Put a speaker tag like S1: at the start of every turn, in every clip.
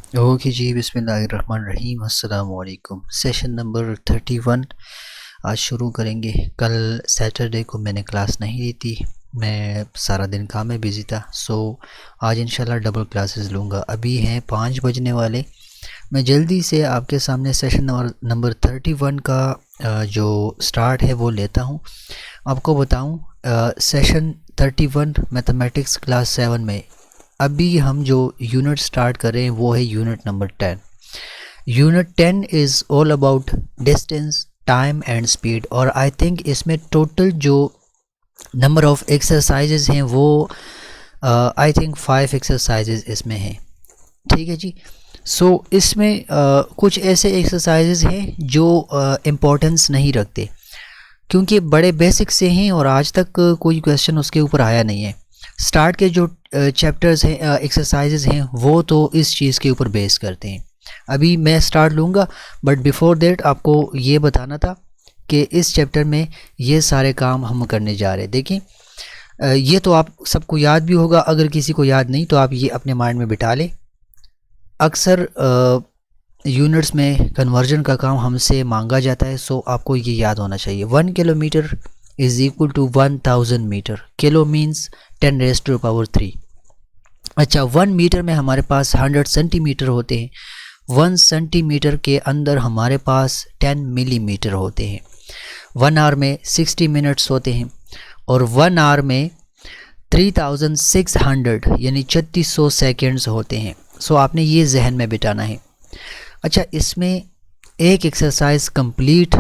S1: Okay जी, बिस्मिल्लाहिर्रहमानिर्रहीम, अस्सलाम वालेकुम। सेशन नंबर 31 आज शुरू करेंगे। कल सैटरडे को मैंने क्लास नहीं ली थी, मैं सारा दिन काम में बिज़ी था। आज इंशाल्लाह डबल क्लासेस लूँगा। अभी हैं 5 बजने वाले। मैं जल्दी से आपके सामने सेशन नंबर 31 का जो स्टार्ट है वो लेता हूँ। आपको बताऊँ, सेशन 31 मैथमेटिक्स क्लास 7 में अभी हम जो यूनिट स्टार्ट कर रहे हैं वो है unit number 10। Unit 10 is all about distance, time and speed. और आई थिंक इसमें टोटल जो नंबर ऑफ एक्सरसाइजेज हैं वो आई थिंक 5 एक्सरसाइजेज इसमें हैं। ठीक है जी। इसमें कुछ ऐसे एक्सरसाइजेज हैं जो इम्पोर्टेंस नहीं रखते, क्योंकि बड़े बेसिक से हैं और आज तक कोई क्वेश्चन उसके ऊपर आया नहीं है। स्टार्ट के जो चैप्टर्स हैं, एक्सरसाइजेज हैं, वो तो इस चीज़ के ऊपर बेस करते हैं। अभी मैं स्टार्ट लूँगा, बट बिफोर देट आपको ये बताना था कि इस चैप्टर में ये सारे काम हम करने जा रहे हैं। देखिए, ये तो आप सबको याद भी होगा, अगर किसी को याद नहीं तो आप ये अपने माइंड में बिठा लें। अक्सर यूनिट्स में कन्वर्जन का काम हमसे मांगा जाता है, सो आपको ये याद होना चाहिए। 1 kilometre is equal to 1000 metre. Kilo means 10⁻³ अच्छा, 1 मीटर में हमारे पास 100 सेंटीमीटर होते हैं। 1 सेंटीमीटर के अंदर हमारे पास 10 मिलीमीटर होते हैं। 1 आवर में 60 मिनट्स होते हैं और 1 आवर में 3600 यानी 3600 सेकेंड्स होते हैं। आपने ये जहन में बिठाना है। अच्छा, इसमें एक एक्सरसाइज कंप्लीट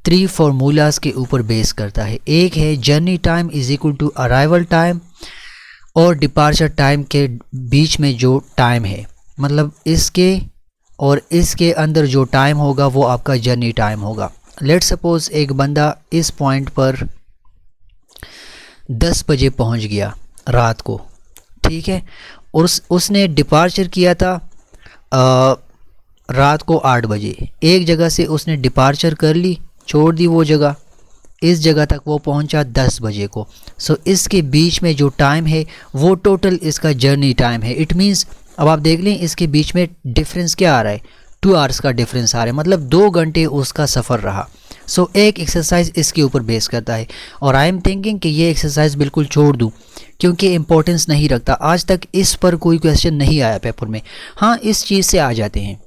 S1: 3 फार्मूलाज के ऊपर बेस करता है। एक है journey time is equal to arrival time और डिपार्चर टाइम के बीच में जो टाइम है, मतलब इसके और इसके अंदर जो टाइम होगा वो आपका जर्नी टाइम होगा। लेट सपोज एक बंदा इस पॉइंट पर 10 बजे पहुंच गया रात को, ठीक है, और उसने डिपार्चर किया था रात को 8 बजे। एक जगह से उसने डिपार्चर कर ली, छोड़ दी वो जगह, इस जगह तक वो पहुंचा 10 बजे को। इसके बीच में जो टाइम है वो टोटल इसका जर्नी टाइम है। इट मीन्स, अब आप देख लें इसके बीच में डिफरेंस क्या आ रहा है, 2 आवर्स का डिफरेंस आ रहा है, मतलब 2 घंटे उसका सफ़र रहा। एक एक्सरसाइज इसके ऊपर बेस करता है और आई एम थिंकिंग कि ये एक्सरसाइज बिल्कुल छोड़ दूँ, क्योंकि इम्पोर्टेंस नहीं रखता। आज तक इस पर कोई क्वेश्चन नहीं आया पेपर में। हाँ, इस चीज़ से आ जाते हैं।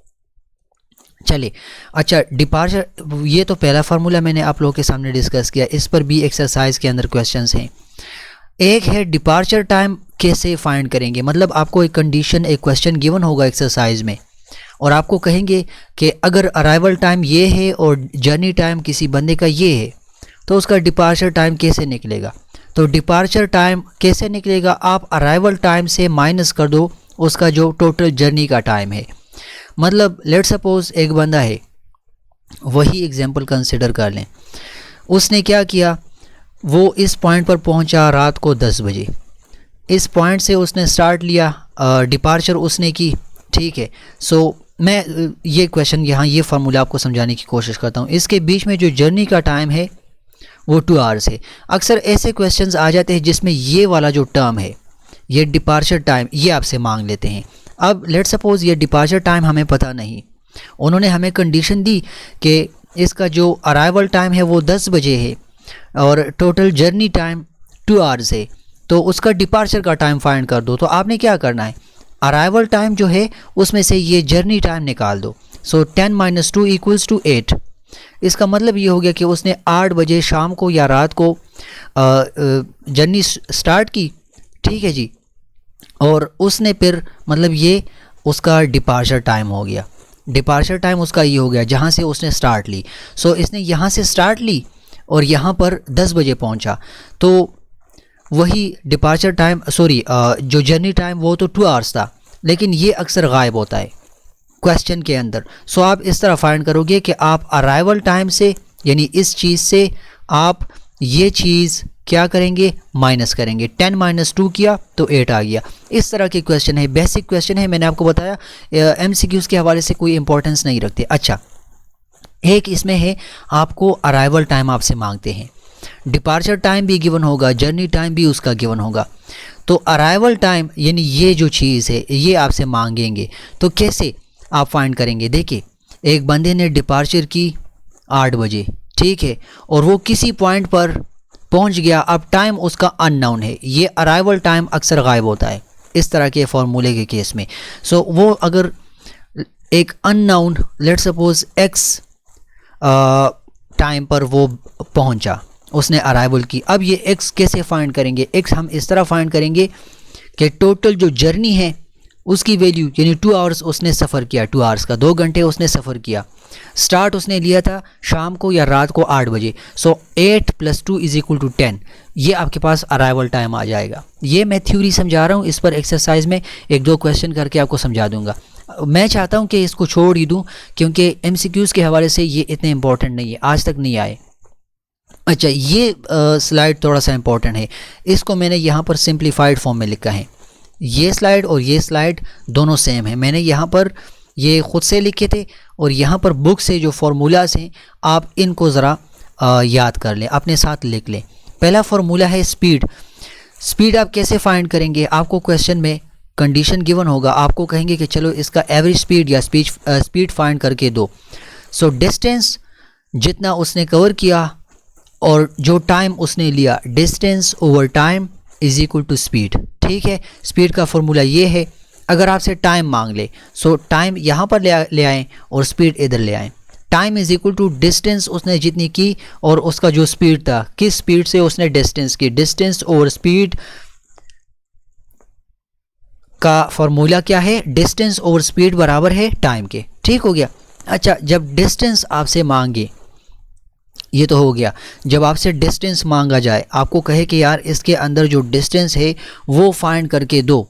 S1: चलिए, अच्छा, डिपार्चर, ये तो पहला फार्मूला मैंने आप लोगों के सामने डिस्कस किया। इस पर भी एक्सरसाइज के अंदर क्वेश्चंस हैं। एक है डिपार्चर टाइम कैसे फाइंड करेंगे, मतलब आपको एक कंडीशन, एक क्वेश्चन गिवन होगा एक्सरसाइज में और आपको कहेंगे कि अगर अराइवल टाइम ये है और जर्नी टाइम किसी बंदे का ये है तो उसका डिपार्चर टाइम कैसे निकलेगा। तो डिपार्चर टाइम कैसे निकलेगा, आप अराइवल टाइम से माइनस कर दो उसका जो टोटल जर्नी का टाइम है। मतलब लेट सपोज एक बंदा है, वही एग्जांपल कंसिडर कर लें, उसने क्या किया, वो इस पॉइंट पर पहुंचा रात को 10 बजे। इस पॉइंट से उसने स्टार्ट लिया, डिपार्चर उसने की, ठीक है। मैं ये क्वेश्चन यहाँ ये फार्मूला आपको समझाने की कोशिश करता हूँ। इसके बीच में जो जर्नी का टाइम है वो 2 आवर्स है। अक्सर ऐसे क्वेश्चंस आ जाते हैं जिसमें ये वाला जो टर्म है, ये डिपार्चर टाइम, ये आपसे मांग लेते हैं। अब लेट सपोज ये डिपार्चर टाइम हमें पता नहीं, उन्होंने हमें कंडीशन दी कि इसका जो अराइवल टाइम है वो 10 बजे है और टोटल जर्नी टाइम 2 आवर्स है, तो उसका डिपार्चर का टाइम फाइंड कर दो। तो आपने क्या करना है, अराइवल टाइम जो है उसमें से ये जर्नी टाइम निकाल दो। 10 - 2 = 8। इसका मतलब ये हो गया कि उसने 8 बजे शाम को या रात को जर्नी स्टार्ट की, ठीक है जी, और उसने फिर मतलब ये उसका डिपार्चर टाइम हो गया। डिपार्चर टाइम उसका ये हो गया जहाँ से उसने स्टार्ट ली। इसने यहाँ से स्टार्ट ली और यहाँ पर 10 बजे पहुँचा, तो वही डिपार्चर टाइम, जो जर्नी टाइम वो तो 2 आवर्स था, लेकिन ये अक्सर गायब होता है क्वेश्चन के अंदर। आप इस तरह फाइंड करोगे कि आप अराइवल टाइम से, यानी इस चीज़ से आप ये चीज़ क्या करेंगे, माइनस करेंगे। 10 - 2 किया तो 8 आ गया। इस तरह के क्वेश्चन है, बेसिक क्वेश्चन है, मैंने आपको बताया MCQs के हवाले से कोई इंपॉर्टेंस नहीं रखते। अच्छा, एक इसमें है आपको अराइवल टाइम आपसे मांगते हैं, डिपार्चर टाइम भी गिवन होगा, जर्नी टाइम भी उसका गिवन होगा। तो अराइवल टाइम यानी ये जो चीज़ है ये आपसे मांगेंगे। तो कैसे आप फाइंड करेंगे? देखिए, एक बंदे ने डिपार्चर की 8 बजे, ठीक है, और वो किसी पॉइंट पर पहुंच गया, अब टाइम उसका अननोन है। ये अराइवल टाइम अक्सर गायब होता है इस तरह के फार्मूले के केस में। सो वो अगर एक unknown let's suppose x time पर वो पहुंचा, उसने अराइवल की, अब ये एक्स कैसे फाइंड करेंगे? एक्स हम इस तरह फाइंड करेंगे कि टोटल जो जर्नी है उसकी वैल्यू यानी 2 आवर्स उसने सफ़र किया, 2 आवर्स का 2 घंटे उसने सफ़र किया। स्टार्ट उसने लिया था शाम को या रात को 8 बजे। सो 8 + 2 = 10। ये आपके पास अराइवल टाइम आ जाएगा। ये मैं थ्योरी समझा रहा हूँ, इस पर एक्सरसाइज में 1-2 क्वेश्चन करके आपको समझा दूंगा। मैं चाहता हूँ कि इसको छोड़ ही दूँ क्योंकि MCQs के हवाले से ये इतने इंपॉर्टेंट नहीं है, आज तक नहीं आए। अच्छा, ये स्लाइड थोड़ा सा इंपॉर्टेंट है, इसको मैंने यहाँ पर सिंप्लीफाइड फॉर्म में लिखा है। ये स्लाइड और ये स्लाइड दोनों सेम है। मैंने यहाँ पर ये ख़ुद से लिखे थे और यहाँ पर बुक से जो फार्मूलाज हैं आप इनको ज़रा याद कर लें, अपने साथ लिख लें। पहला फार्मूला है स्पीड। स्पीड आप कैसे फाइंड करेंगे? आपको क्वेश्चन में कंडीशन गिवन होगा, आपको कहेंगे कि चलो इसका एवरेज स्पीड या स्पीड फाइंड करके दो। सो डिस्टेंस जितना उसने कवर किया और जो टाइम उसने लिया, डिस्टेंस ओवर टाइम = स्पीड। ठीक है, स्पीड का फॉर्मूला ये है। अगर आपसे टाइम मांग ले, सो टाइम यहाँ पर ले आएँ और स्पीड इधर ले आएँ। टाइम = डिस्टेंस उसने जितनी की और उसका जो स्पीड था, किस स्पीड से उसने डिस्टेंस की, डिस्टेंस ओवर स्पीड का फॉर्मूला क्या है? डिस्टेंस ओवर स्पीड बराबर है टाइम के। ठीक हो गया। अच्छा, जब डिस्टेंस आपसे मांगे, ये तो हो गया। जब आपसे डिस्टेंस मांगा जाए, आपको कहे कि यार इसके अंदर जो डिस्टेंस है वो फाइंड करके दो,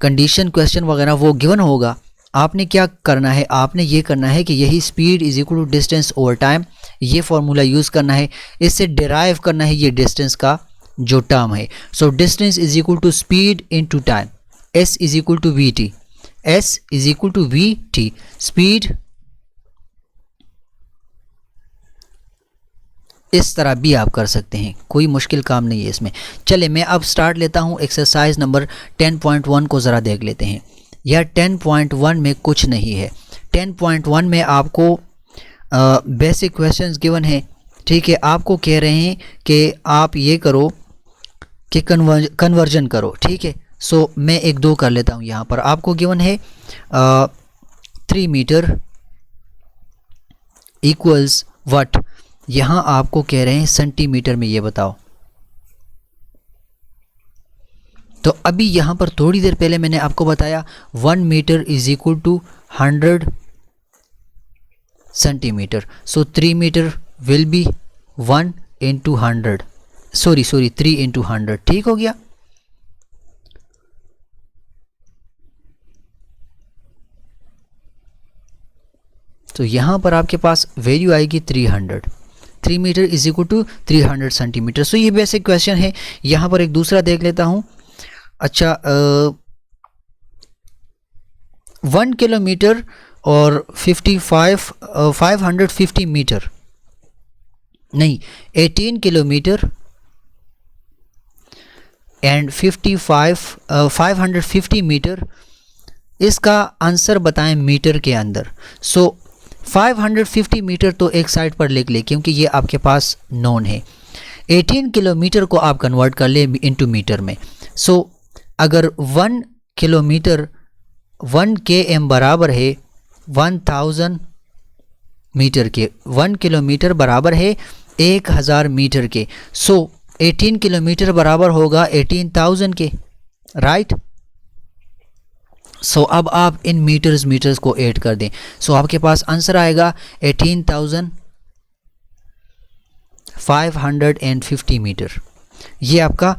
S1: कंडीशन क्वेश्चन वगैरह वो गिवन होगा, आपने क्या करना है? आपने ये करना है कि यही स्पीड = डिस्टेंस ओवर टाइम, ये फार्मूला यूज़ करना है, इससे डिराइव करना है ये डिस्टेंस का जो टर्म है। So distance = speed * time, S = VT, S = VT, speed. इस तरह भी आप कर सकते हैं, कोई मुश्किल काम नहीं है इसमें। चले मैं अब स्टार्ट लेता हूँ। एक्सरसाइज नंबर 10.1 को ज़रा देख लेते हैं। यह 10.1 में कुछ नहीं है। 10.1 में आपको बेसिक क्वेश्चंस गिवन है। ठीक है, आपको कह रहे हैं कि आप ये करो कि कन्वर्जन करो। ठीक है, सो मैं 1-2 कर लेता हूँ। यहाँ पर आपको गिवन है 3 मीटर = व्हाट, यहाँ आपको कह रहे हैं सेंटीमीटर में, ये बताओ। तो अभी यहाँ पर थोड़ी देर पहले मैंने आपको बताया 1 metre = 100 centimetre. So 3 metre will be 1 × 100, sorry 3 × 100। ठीक हो गया। तो यहाँ पर आपके पास वैल्यू आएगी 300। 3 मीटर = 300 सेंटीमीटर। सो ये बेसिक क्वेश्चन है। यहाँ पर एक दूसरा देख लेता हूँ। अच्छा, 1 किलोमीटर और 550 मीटर नहीं, 18 किलोमीटर एंड 550 मीटर, इसका आंसर बताएं मीटर के अंदर। सो 550 मीटर तो एक साइड पर लिख ले क्योंकि ये आपके पास नोन है। 18 किलोमीटर को आप कन्वर्ट कर ले इनटू मीटर में। सो अगर 1 किलोमीटर 1 km बराबर है 1000 मीटर के, 1 किलोमीटर बराबर है 1000 मीटर के। सो 18 किलोमीटर बराबर होगा 18,000 के, राइट। सो अब आप इन मीटर्स को ऐड कर दें। सो आपके पास आंसर आएगा 18,550 मीटर। ये आपका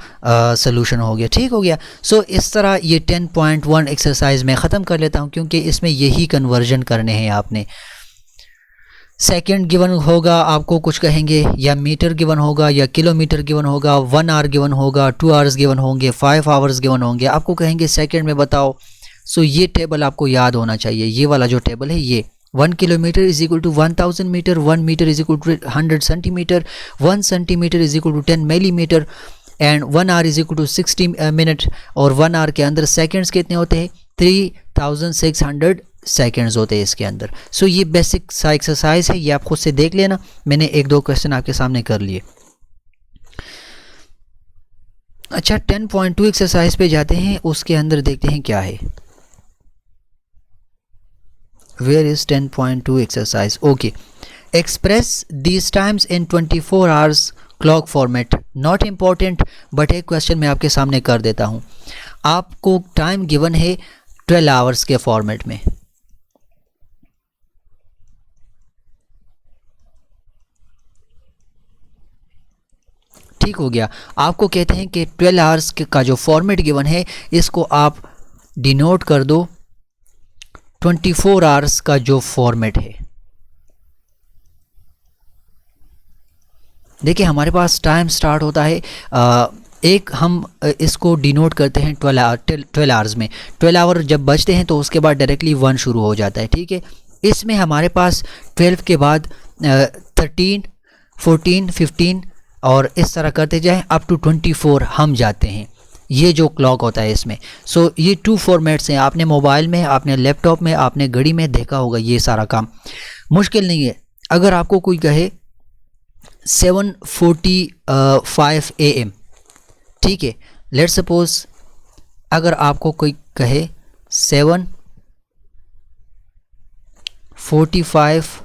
S1: सॉल्यूशन हो गया। ठीक हो गया। सो इस तरह ये 10.1 एक्सरसाइज में ख़त्म कर लेता हूँ क्योंकि इसमें यही कन्वर्जन करने हैं आपने। सेकंड गिवन होगा, आपको कुछ कहेंगे, या मीटर गिवन होगा या किलोमीटर गिवन होगा, 1 आवर गिवन होगा, 2 आवर्स गिवन होंगे, 5 आवर्स गिवन होंगे, आपको कहेंगे सेकंड में बताओ। सो ये टेबल आपको याद होना चाहिए। ये वाला जो टेबल है, ये 1 kilometre = 1000 metre, 1 metre = 100 centimetre, 1 centimetre = 10 millimetre, and 1 hour is equal to 60 minute, और 1 आवर के अंदर सेकंड्स कितने होते हैं, 3600 सेकंड्स होते हैं इसके अंदर। सो ये बेसिक सा एक्सरसाइज है, ये आप खुद से देख लेना, मैंने 1-2 क्वेश्चन आपके सामने कर लिए। अच्छा 10.2 एक्सरसाइज पे जाते हैं, उसके अंदर देखते हैं क्या है। Where is 10.2 exercise? Okay, express these times in 24 hours clock format. Not important, but एक क्वेश्चन मैं आपके सामने कर देता हूँ। आपको टाइम गिवन है 12 आवर्स के फॉर्मेट में। ठीक हो गया, आपको कहते हैं कि 12 आवर्स का जो फॉर्मेट गिवन है इसको आप डिनोट कर दो 24 आवर्स का जो फॉर्मेट है। देखिए हमारे पास टाइम स्टार्ट होता है एक हम इसको डिनोट करते हैं 12 आवर्स में। 12 आवर जब बचते हैं तो उसके बाद डायरेक्टली 1 शुरू हो जाता है। ठीक है, इसमें हमारे पास 12 के बाद 13, 14, 15 और इस तरह करते जाए अप टू 24 हम जाते हैं। ये जो क्लॉक होता है इसमें। सो ये 2 फॉर्मेट्स हैं। आपने मोबाइल में, आपने लैपटॉप में, आपने घड़ी में देखा होगा। ये सारा काम मुश्किल नहीं है। अगर आपको कोई कहे 7:45 AM, ठीक है, लेट्स सपोज अगर आपको कोई कहे 7:45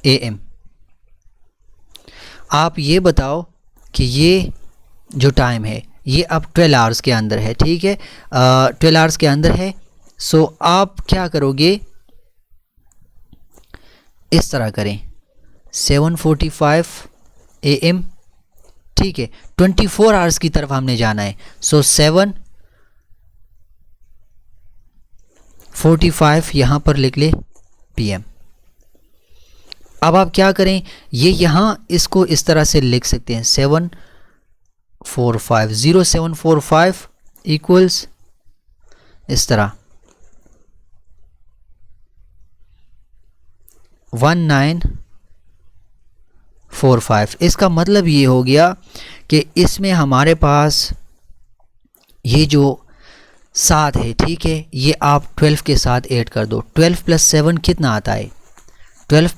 S1: AM, आप ये बताओ कि ये जो टाइम है ये अब 12 आवर्स के अंदर है। ठीक है, 12 आवर्स के अंदर है। सो आप क्या करोगे, इस तरह करें 7:45 AM, ठीक है, 24 आवर्स की तरफ हमने जाना है। सो 7:45 यहाँ पर लिख ले PM। अब आप क्या करें, ये यहाँ इसको इस तरह से लिख सकते हैं 0745 इक्वल्स इस तरह 1945। इसका मतलब ये हो गया कि इसमें हमारे पास ये जो 7 है, ठीक है, ये आप 12 के साथ ऐड कर दो। 12 + 7 कितना आता है, 12 +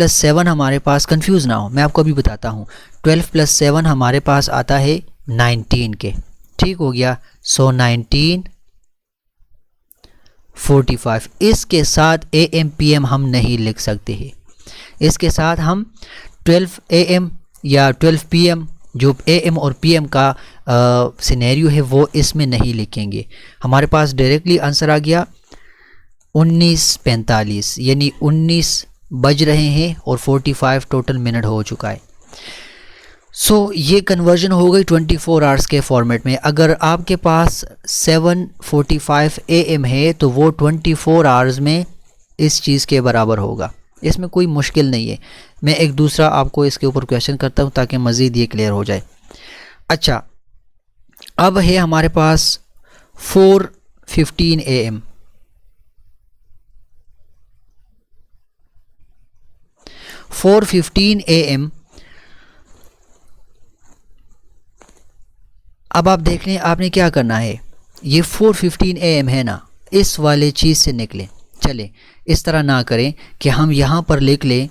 S1: 7 हमारे पास, कंफ्यूज ना हो मैं आपको अभी बताता हूँ। 12 + 7 हमारे पास आता है 19 के। ठीक हो गया, सो 1945। इसके साथ AM PM हम नहीं लिख सकते हैं। इसके साथ हम 12 AM या 12 PM, जो AM और PM का सिनेरियो है वो इसमें नहीं लिखेंगे। हमारे पास डायरेक्टली आंसर आ गया 19:45, यानी 19 बज रहे हैं और 45 टोटल मिनट हो चुका है। सो ये कन्वर्जन हो गई 24 आवर्स के फॉर्मेट में। अगर आपके पास 7:45 AM है तो वो 24 आवर्स में इस चीज़ के बराबर होगा। इसमें कोई मुश्किल नहीं है। मैं एक दूसरा आपको इसके ऊपर क्वेश्चन करता हूँ ताकि मज़ीद ये क्लियर हो जाए। अच्छा, अब है हमारे पास 4:15 AM। 4:15 AM। अब आप देख लें आपने क्या करना है, ये 4:15 AM है ना, इस वाले चीज़ से निकले। चले इस तरह ना करें कि हम यहाँ पर लिख लें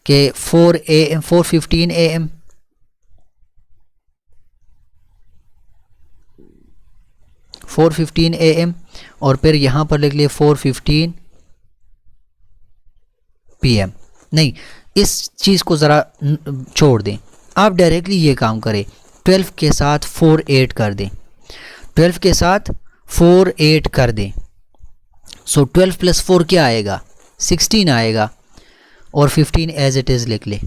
S1: कि 4:15 AM, 4:15 AM और फिर यहाँ पर लिख ले 4:15 PM। नहीं, इस चीज़ को ज़रा छोड़ दें। आप डायरेक्टली ये काम करें, 12 के साथ 4 ऐड कर दें, 12 के साथ 4 ऐड कर दें। सो 12 + 4 क्या आएगा, 16 आएगा, और 15 एज इट इज़ लिख ले।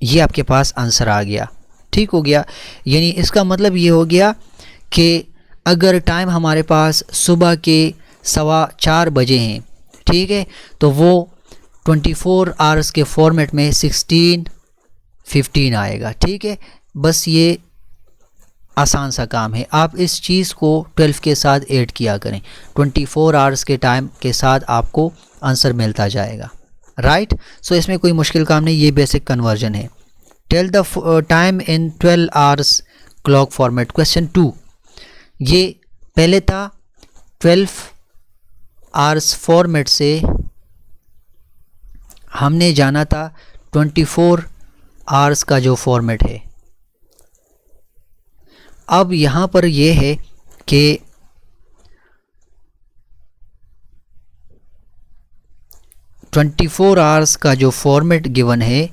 S1: ये आपके पास आंसर आ गया। ठीक हो गया, यानी इसका मतलब ये हो गया कि अगर टाइम हमारे पास सुबह के 4:15 बजे हैं, ठीक है, तो वो 24 आवर्स के फॉर्मेट में 16:15 आएगा। ठीक है, बस ये आसान सा काम है। आप इस चीज़ को 12 के साथ ऐड किया करें, 24 आवर्स के टाइम के साथ आपको आंसर मिलता जाएगा। राइट, सो इसमें कोई मुश्किल काम नहीं, ये बेसिक कन्वर्जन है। Tell the time in 12 hours clock format. Question 2, ये पहले था 12 आवर्स फॉर्मेट से हमने जाना था 24 आवर्स का जो फॉर्मेट है। अब यहाँ पर ये है कि ट्वेंटी 24 आवर्स का जो फॉर्मेट गिवन है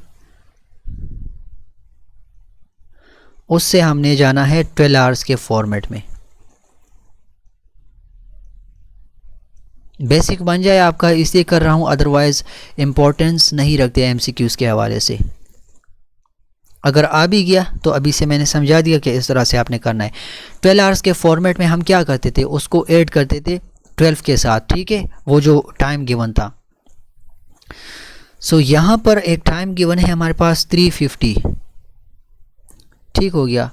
S1: उससे हमने जाना है 12 आवर्स के फॉर्मेट में। बेसिक बन जाए आपका, इसलिए कर रहा हूँ, अदरवाइज़ इम्पोर्टेंस नहीं रखते एमसीक्यूज़ के हवाले से। अगर आ भी गया तो अभी से मैंने समझा दिया कि इस तरह से आपने करना है। 12 आवर्स के फॉर्मेट में हम क्या करते थे, उसको ऐड करते थे 12 के साथ, ठीक है, वो जो टाइम गिवन था। सो यहाँ पर एक टाइम गिवन है हमारे पास 3:50, ठीक हो गया,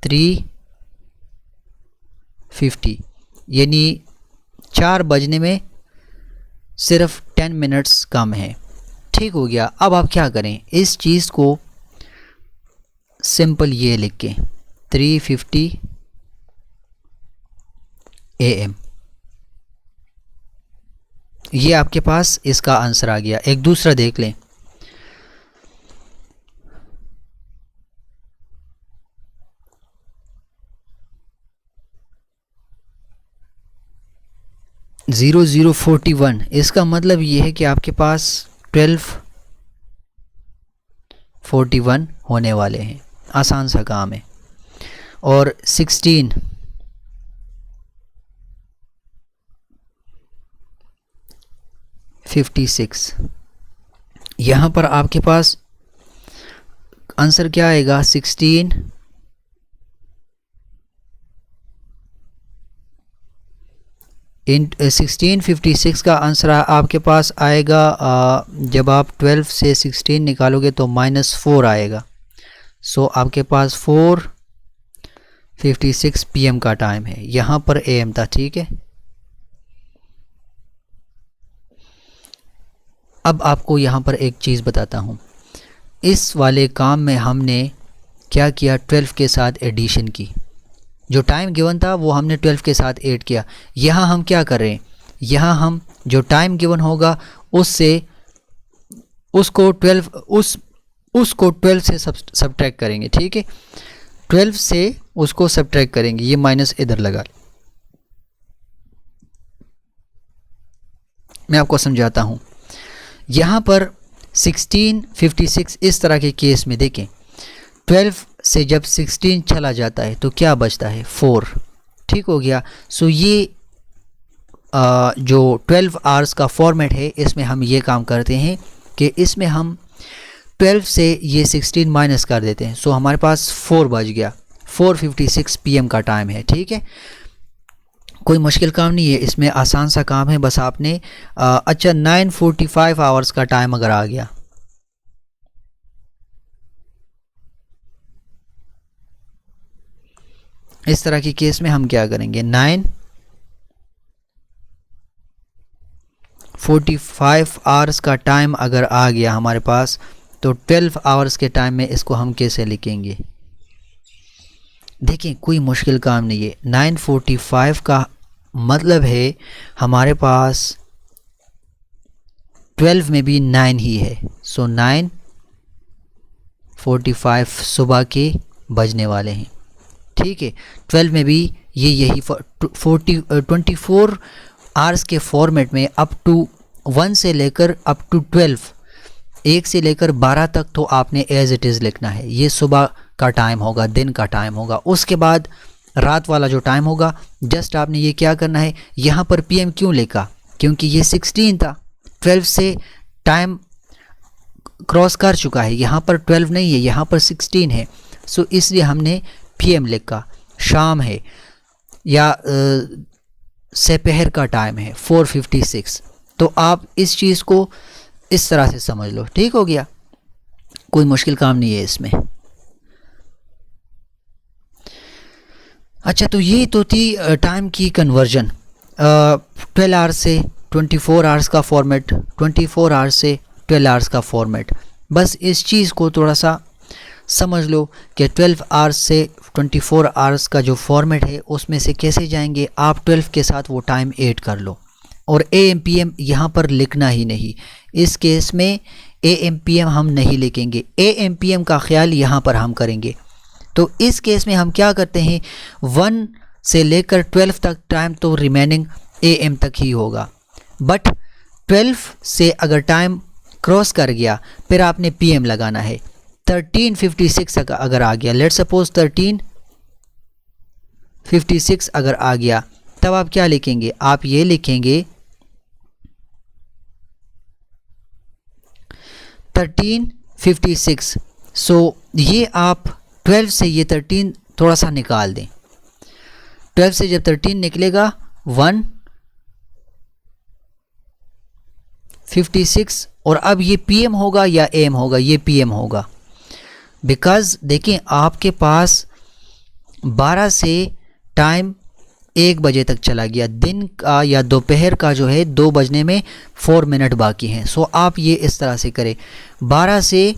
S1: 3:50, यानी 4 बजने में सिर्फ 10 मिनट्स कम है, ठीक हो गया। अब आप क्या करें, इस चीज़ को सिंपल ये लिख के 3:50 AM, ये आपके पास इसका आंसर आ गया। एक दूसरा देख लें, ज़ीरो 041, इसका मतलब ये है कि आपके पास 12:41 होने वाले हैं। आसान सा काम है। और 16:56, यहाँ पर आपके पास आंसर क्या आएगा, 1656 का आंसर आपके पास आएगा। जब आप 12 से 16 निकालोगे तो -4 आएगा। सो आपके पास 4:56 PM का टाइम है, यहाँ पर AM था, ठीक है। अब आपको यहाँ पर एक चीज़ बताता हूँ, इस वाले काम में हमने क्या किया, 12 के साथ एडिशन की। जो टाइम गिवन था वो हमने 12 के साथ ऐड किया। यहाँ हम क्या कर रहे हैं, यहाँ हम जो टाइम गिवन होगा उससे उसको 12 से सब्ट्रैक्ट करेंगे, ठीक है। 12 से उसको सब्ट्रैक्ट करेंगे, ये माइनस इधर लगा। मैं आपको समझाता हूँ। यहाँ पर 16:56 इस तरह के केस में देखें, 12 से जब 16 चला जाता है तो क्या बचता है, 4, ठीक हो गया। सो ये जो 12 आवर्स का फॉर्मेट है, इसमें हम ये काम करते हैं कि इसमें हम 12 से ये 16 माइनस कर देते हैं। सो हमारे पास 4 बच गया, 4:56 PM का टाइम है, ठीक है। कोई मुश्किल काम नहीं है, इसमें आसान सा काम है। बस आपने अच्छा 9:45 आवर्स का टाइम अगर आ गया, इस तरह की केस में हम क्या करेंगे, 9:45 आवर्स का टाइम अगर आ गया हमारे पास, तो 12 आवर्स के टाइम में इसको हम कैसे लिखेंगे। देखिए कोई मुश्किल काम नहीं है। 9:45 का मतलब है हमारे पास 12 में भी 9 ही है। सो 9:45 सुबह के बजने वाले हैं, ठीक है। 12 में भी यही 24 आवर्स के फॉर्मेट में अप टू 1 से लेकर अप टू 12, 1 से लेकर 12 तक तो आपने एज इट इज़ लिखना है। ये सुबह का टाइम होगा, दिन का टाइम होगा। उसके बाद रात वाला जो टाइम होगा, जस्ट आपने ये क्या करना है, यहाँ पर PM क्यों लिखा, क्योंकि ये 16 था, 12 से टाइम क्रॉस कर चुका है। यहाँ पर 12 नहीं है, यहाँ पर 16 है। सो इसलिए हमने PM लिखा। शाम है या दोपहर का टाइम है, 4:56। तो आप इस चीज़ को इस तरह से समझ लो, ठीक हो गया। कोई मुश्किल काम नहीं है इसमें। अच्छा, तो ये तो थी टाइम की कन्वर्जन। 12 आवर्स से 24 आवर्स का फॉर्मेट, 24 आवर्स से 12 आवर्स का फॉर्मेट। बस इस चीज़ को थोड़ा सा समझ लो कि 12 आवर्स से 24 आवर्स का जो फॉर्मेट है उसमें से कैसे जाएंगे, आप 12 के साथ वो टाइम ऐड कर लो और AM PM यहाँ पर लिखना ही नहीं। इस केस में AM PM हम नहीं लिखेंगे, AM PM का ख्याल यहाँ पर हम करेंगे। तो इस केस में हम क्या करते हैं, 1 से लेकर 12 तक टाइम तो रिमेनिंग AM तक ही होगा, बट 12 से अगर टाइम क्रॉस कर गया फिर आपने PM लगाना है। 13:56 अगर आ गया, लेट्स सपोज 13:56 अगर आ गया, तब आप क्या लिखेंगे, आप ये लिखेंगे 13:56। सो ये आप 12 से ये 13 थोड़ा सा निकाल दें। 12 से जब 13 निकलेगा 1:56 और अब ये PM होगा या AM होगा, ये PM होगा। बिकॉज़ देखें आपके पास 12 से टाइम 1 बजे तक चला गया, दिन का या दोपहर का जो है 2 बजने में 4 मिनट बाकी हैं। सो आप ये इस तरह से करें, 12 से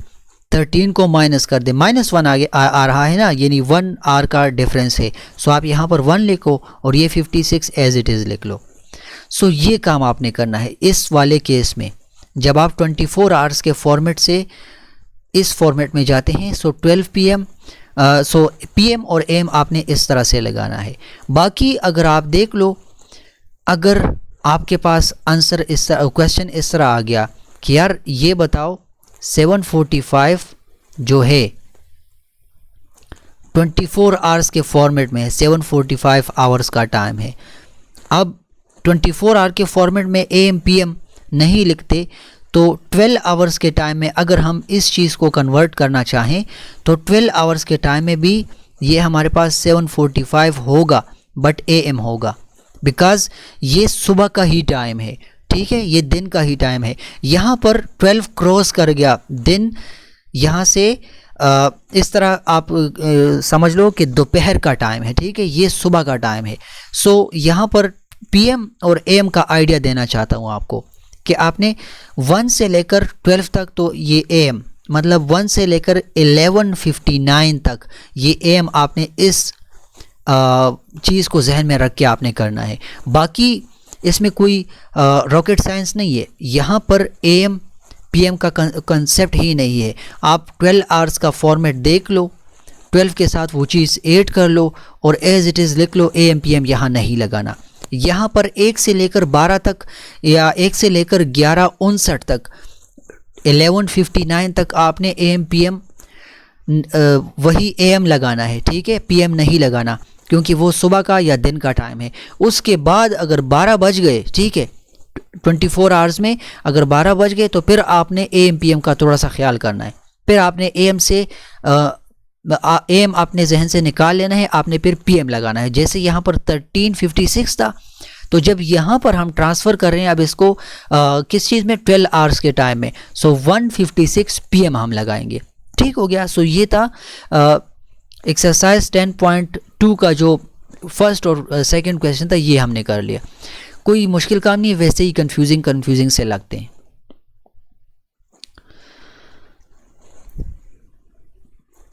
S1: 13 को माइनस कर दें, -1 आगे आ रहा है ना, यानी 1 आवर का डिफरेंस है। सो आप यहाँ पर 1 लिखो और ये 56 एज इट इज़ लिख लो। सो ये काम आपने करना है इस वाले केस में। जब आप 24 आवर्स के फॉर्मेट से इस फॉर्मेट में जाते हैं, सो 12 PM सो PM और AM आपने इस तरह से लगाना है। बाकी अगर आप देख लो, अगर आपके पास आंसर इस तरह, क्वेश्चन इस तरह आ गया कि यार ये बताओ 7:45 जो है 24 आवर्स के फॉर्मेट में है, 7:45 आवर्स का टाइम है। अब 24 आवर के फॉर्मेट में AM PM नहीं लिखते, तो 12 आवर्स के टाइम में अगर हम इस चीज़ को कन्वर्ट करना चाहें तो 12 आवर्स के टाइम में भी ये हमारे पास 7:45 होगा, बट AM होगा, बिकॉज़ ये सुबह का ही टाइम है, ठीक है, ये दिन का ही टाइम है। यहाँ पर 12 क्रॉस कर गया दिन, यहाँ से इस तरह आप समझ लो कि दोपहर का टाइम है, ठीक है, ये सुबह का टाइम है। सो यहाँ पर PM और AM का आइडिया देना चाहता हूँ आपको कि आपने 1 से लेकर 12 तक तो ये AM, मतलब 1 से लेकर 11:59 तक ये AM आपने इस चीज़ को जहन में रख के आपने करना है। बाकी इसमें कोई रॉकेट साइंस नहीं है, यहाँ पर AM PM का कंसेप्ट ही नहीं है। आप 12 आवर्स का फॉर्मेट देख लो, 12 के साथ वो चीज़ ऐड कर लो और एज इट इज़ लिख लो, AM PM यहाँ नहीं लगाना। यहाँ पर 1 से लेकर 12 तक या 1 से लेकर 11:59 तक 11:59 तक आपने AM PM वही AM लगाना है, ठीक है, PM नहीं लगाना, क्योंकि वो सुबह का या दिन का टाइम है। उसके बाद अगर 12 बज गए, ठीक है, 24 आवर्स में अगर 12 बज गए तो फिर आपने AM PM का थोड़ा सा ख्याल करना है। फिर आपने AM से AM अपने जहन से निकाल लेना है, आपने फिर PM लगाना है। जैसे यहाँ पर 13:56 था, तो जब यहाँ पर हम ट्रांसफ़र कर रहे हैं अब इसको किस चीज़ में, 12 आवर्स के टाइम में, सो 1:56 PM हम लगाएंगे, ठीक हो गया। सो ये था एक्सरसाइज 10.2 का जो फर्स्ट और सेकंड क्वेश्चन था, ये हमने कर लिया। कोई मुश्किल काम नहीं है, वैसे ही कन्फ्यूजिंग से लगते हैं।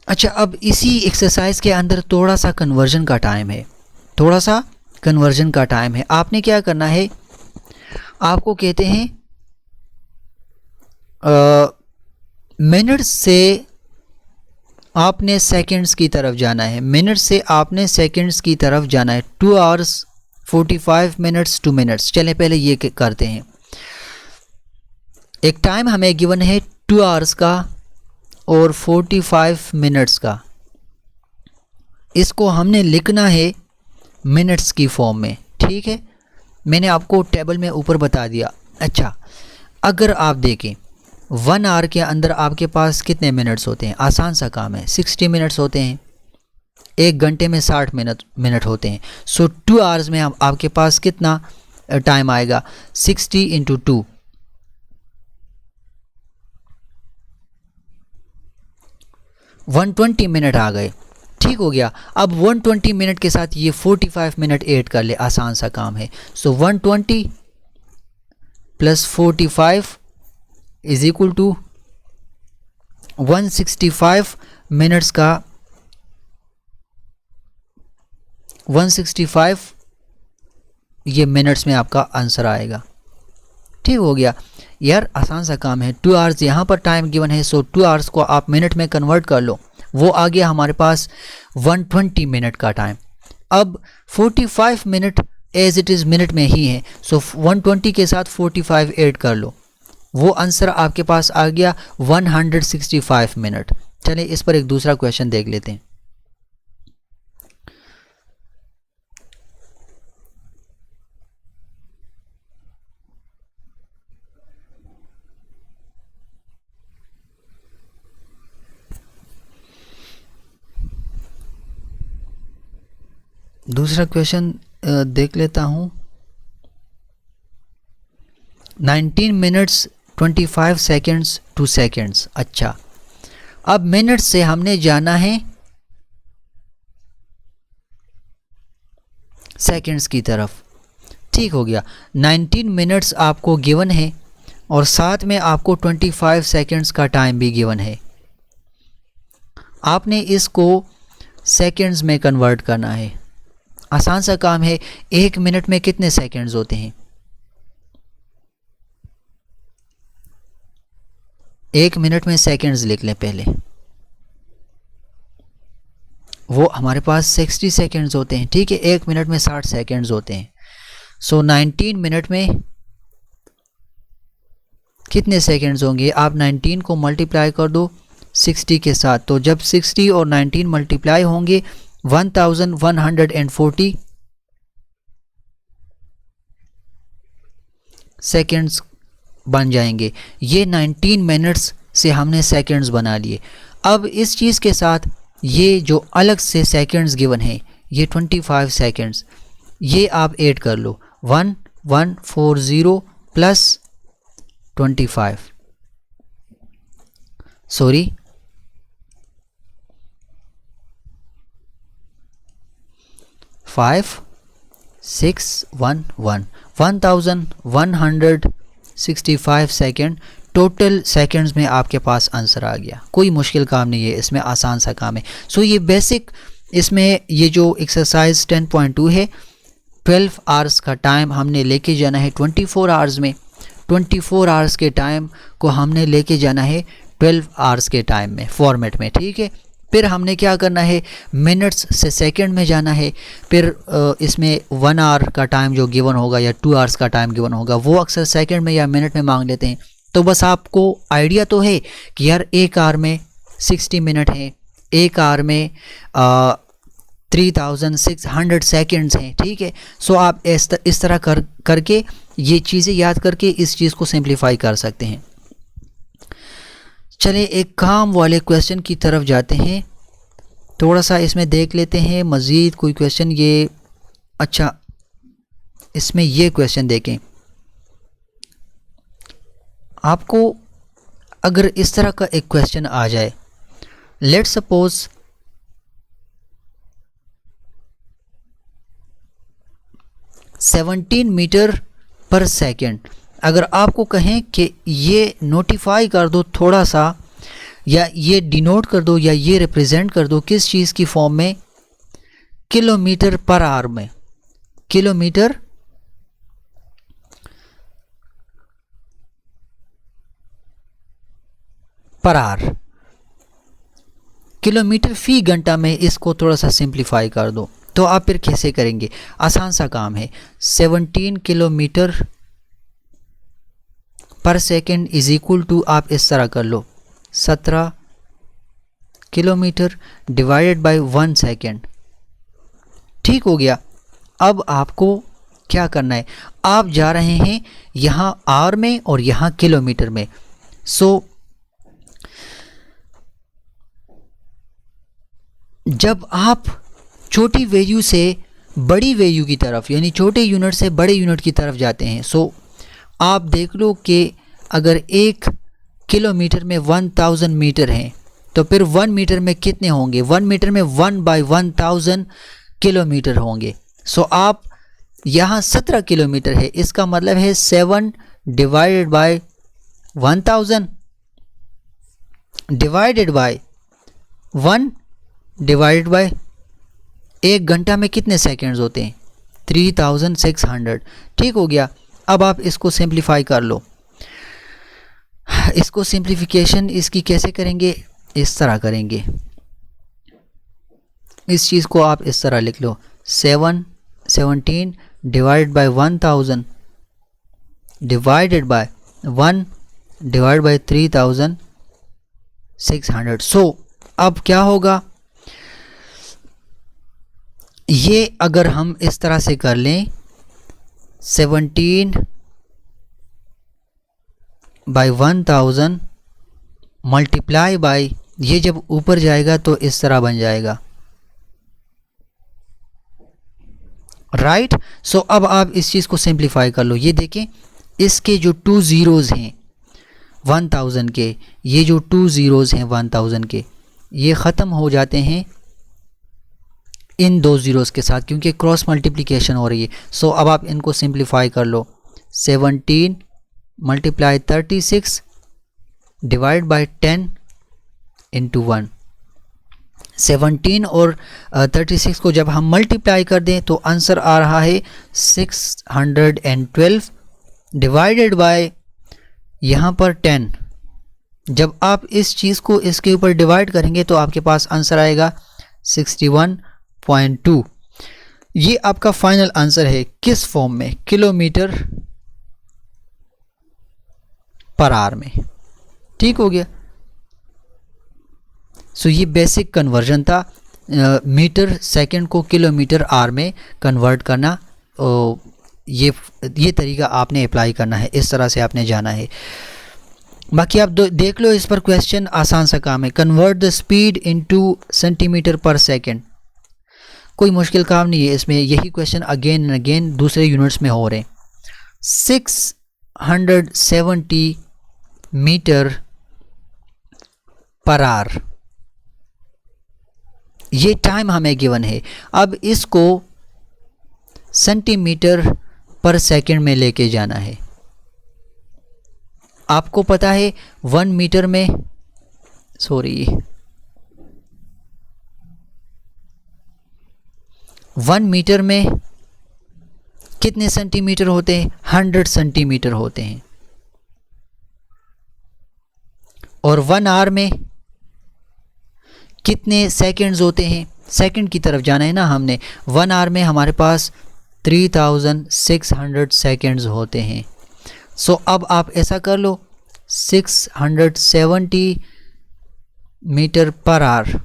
S1: अच्छा, अब इसी एक्सरसाइज के अंदर थोड़ा सा कन्वर्जन का टाइम है, आपने क्या करना है, आपको कहते हैं मिनट्स से आपने सेकंड्स की तरफ जाना है, मिनट से आपने सेकंड्स की तरफ जाना है। 2 आवर्स 45 मिनट्स 2 मिनट्स। चलें पहले ये करते हैं। एक टाइम हमें गिवन है 2 आवर्स का और 45 मिनट्स का, इसको हमने लिखना है मिनट्स की फॉर्म में, ठीक है, मैंने आपको टेबल में ऊपर बता दिया। अच्छा, अगर आप देखें 1 आवर के अंदर आपके पास कितने मिनट्स होते हैं, आसान सा काम है, 60 मिनट्स होते हैं। 1 घंटे में 60 मिनट होते हैं। सो 2 आवर्स में आपके पास कितना टाइम आएगा, 60 × 2, 120 मिनट आ गए, ठीक हो गया। अब 120 मिनट के साथ ये 45 मिनट ऐड कर ले, आसान सा काम है। सो 120 + 45 = 165 मिनट्स का 165 ये मिनट्स में आपका आंसर आएगा। ठीक हो गया यार, आसान सा काम है। 2 आवर्स यहाँ पर टाइम गिवन है, सो 2 आवर्स को आप मिनट में कन्वर्ट कर लो, वो आ गया हमारे पास 120 मिनट का टाइम। अब 45 minute as it is minute में ही है, सो 120 के साथ 45 ऐड कर लो, वो आंसर आपके पास आ गया 165 मिनट। चलिए इस पर एक दूसरा क्वेश्चन देख लेते हैं। दूसरा क्वेश्चन देख लेता हूँ। 19 मिनट्स 25 सेकेंड्स 2 सेकेंड्स। अच्छा, अब मिनट से हमने जाना है सेकेंड्स की तरफ। ठीक हो गया, 19 मिनट्स आपको गिवन है और साथ में आपको 25 सेकेंड्स का टाइम भी गिवन है। आपने इसको सेकेंड्स में कन्वर्ट करना है। आसान सा काम है। 1 मिनट में कितने सेकेंड्स होते हैं? 1 मिनट में सेकेंड्स लिख लें पहले, वो हमारे पास 60 सेकेंड्स होते हैं। ठीक है, 1 मिनट में 60 सेकेंड्स होते हैं। सो 19 मिनट में कितने सेकेंड्स होंगे? आप 19 को मल्टीप्लाई कर दो 60 के साथ, तो जब 60 और 19 मल्टीप्लाई होंगे 1140 सेकेंड्स बन जाएंगे। ये 19 मिनट्स से हमने सेकेंड्स बना लिए। अब इस चीज़ के साथ ये जो अलग से सेकेंड्स गिवन है, ये 25 सेकेंड्स, ये आप ऐड कर लो। 1140 plus 25, sorry 5611 1165 second total seconds में आपके पास आंसर आ गया। कोई मुश्किल काम नहीं है इसमें, आसान सा काम है। सो ये बेसिक, इसमें ये जो एक्सरसाइज 10.2 है, 12 आवर्स का टाइम हमने लेके जाना है 24 आवर्स में। 24 आवर्स के टाइम को हमने लेके जाना है 12 आवर्स के टाइम में, फॉर्मेट में। ठीक है, फिर हमने क्या करना है, मिनट्स से सेकंड में जाना है। फिर इसमें 1 आवर का टाइम जो गिवन होगा या 2 आवर्स का टाइम गिवन होगा, वो अक्सर सेकंड में या मिनट में मांग लेते हैं। तो बस आपको आइडिया तो है कि यार 1 आवर में 60 मिनट है, 1 आवर में 3600 सेकेंड्स हैं। ठीक है, सो आप इस तरह करके ये चीज़ें याद करके इस चीज़ को सिंप्लीफाई कर सकते हैं। चलिए एक काम वाले क्वेश्चन की तरफ जाते हैं, थोड़ा सा इसमें देख लेते हैं मज़ीद कोई क्वेश्चन। ये अच्छा, इसमें ये क्वेश्चन देखें। आपको अगर इस तरह का एक क्वेश्चन आ जाए, लेट्स सपोज 17 मीटर पर सेकेंड, अगर आपको कहें कि ये नोटिफाई कर दो थोड़ा सा, या ये डिनोट कर दो, या ये रिप्रेजेंट कर दो किस चीज़ की फॉर्म में, किलोमीटर पर आवर में, किलोमीटर पर आवर, किलोमीटर फी घंटा में, इसको थोड़ा सा सिंप्लीफाई कर दो, तो आप फिर कैसे करेंगे? आसान सा काम है। 17 किलोमीटर पर सेकेंड इज इक्वल टू, आप इस तरह कर लो, 17 किलोमीटर डिवाइडेड बाय 1 सेकेंड। ठीक हो गया। अब आपको क्या करना है, आप जा रहे हैं यहाँ आवर में और यहाँ किलोमीटर में। सो जब आप छोटी वैल्यू से बड़ी वैल्यू की तरफ, यानी छोटे यूनिट से बड़े यूनिट की तरफ जाते हैं, सो आप देख लो कि अगर 1 किलोमीटर में 1000 मीटर हैं, तो फिर 1 मीटर में कितने होंगे? 1 मीटर में 1/1000 किलोमीटर होंगे। सो आप यहाँ 17 किलोमीटर है, इसका मतलब है 7 divided by 1000 divided by 1 divided by 1 घंटा में कितने सेकंड्स होते हैं? 3600। ठीक हो गया। अब आप इसको सिंप्लीफाई कर लो। इसको सिंप्लीफिकेशन इसकी कैसे करेंगे? इस तरह करेंगे। इस चीज़ को आप इस तरह लिख लो, 17 divide by 1000 divided by 1 divide by 3600। सो अब क्या होगा? ये अगर हम इस तरह से कर लें, 17 बाय 1000 मल्टीप्लाई बाय, ये जब ऊपर जाएगा तो इस तरह बन जाएगा, राइट। सो अब आप इस चीज़ को सिंप्लीफाई कर लो। ये देखें, इसके जो 2 ज़ीरोज़ हैं 1000 के, ये जो 2 ज़ीरोज़ हैं 1000 के, ये ख़त्म हो जाते हैं इन 2 ज़ीरोज़ के साथ, क्योंकि क्रॉस मल्टीप्लिकेशन हो रही है। सो अब आप इनको सिंप्लीफाई कर लो। 17 मल्टीप्लाई 36 डिवाइड बाय 10 इंटू 1। 17 और 36 को जब हम मल्टीप्लाई कर दें तो आंसर आ रहा है 612 डिवाइडेड बाय यहाँ पर 10। जब आप इस चीज़ को इसके ऊपर डिवाइड करेंगे तो आपके पास आंसर आएगा 61.2। ये आपका फाइनल आंसर है। किस फॉर्म में? किलोमीटर पर आवर में। ठीक हो गया। सो ये बेसिक कन्वर्जन था, मीटर सेकंड को किलोमीटर आवर में कन्वर्ट करना। ये तरीका आपने अप्लाई करना है, इस तरह से आपने जाना है। बाकी आप देख लो, इस पर क्वेश्चन आसान सा काम है। Convert the speed into centimetre पर सेकंड। कोई मुश्किल काम नहीं है इसमें। यही क्वेश्चन अगेन एंड अगेन दूसरे यूनिट्स में हो रहे हैं। 670 मीटर पर आवर, ये टाइम हमें गिवन है। अब इसको सेंटीमीटर पर सेकंड में लेके जाना है। आपको पता है 1 मीटर में, सॉरी 1 मीटर में कितने सेंटीमीटर होते हैं? 100 सेंटीमीटर होते हैं। और 1 आवर में कितने सेकंड्स होते हैं? सेकंड की तरफ जाना है ना हमने। 1 आवर में हमारे पास 3600 सेकंड्स होते हैं। सो अब आप ऐसा कर लो, 670 metre per hour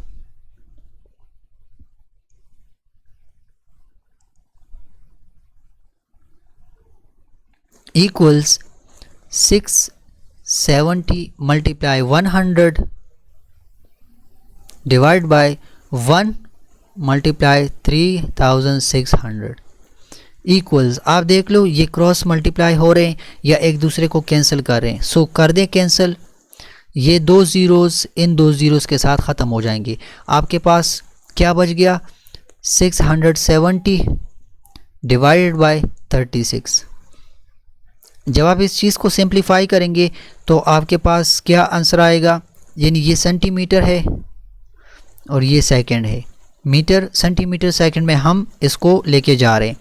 S1: equals 670 multiply 100 divide by 1 multiply 3600 equals, आप देख लो ये क्रॉस मल्टीप्लाई हो रहे हैं या एक दूसरे को कैंसिल कर रहे हैं। सो कर दें कैंसिल। ये 2 ज़ीरोज़ इन 2 ज़ीरोज़ के साथ ख़त्म हो जाएंगे। आपके पास क्या बच गया? 670 डिवाइडेड बाय 36। जब आप इस चीज़ को सिंप्लीफाई करेंगे तो आपके पास क्या आंसर आएगा? यानी ये सेंटीमीटर है और ये सेकंड है। मीटर सेंटीमीटर सेकंड में हम इसको लेके जा रहे हैं।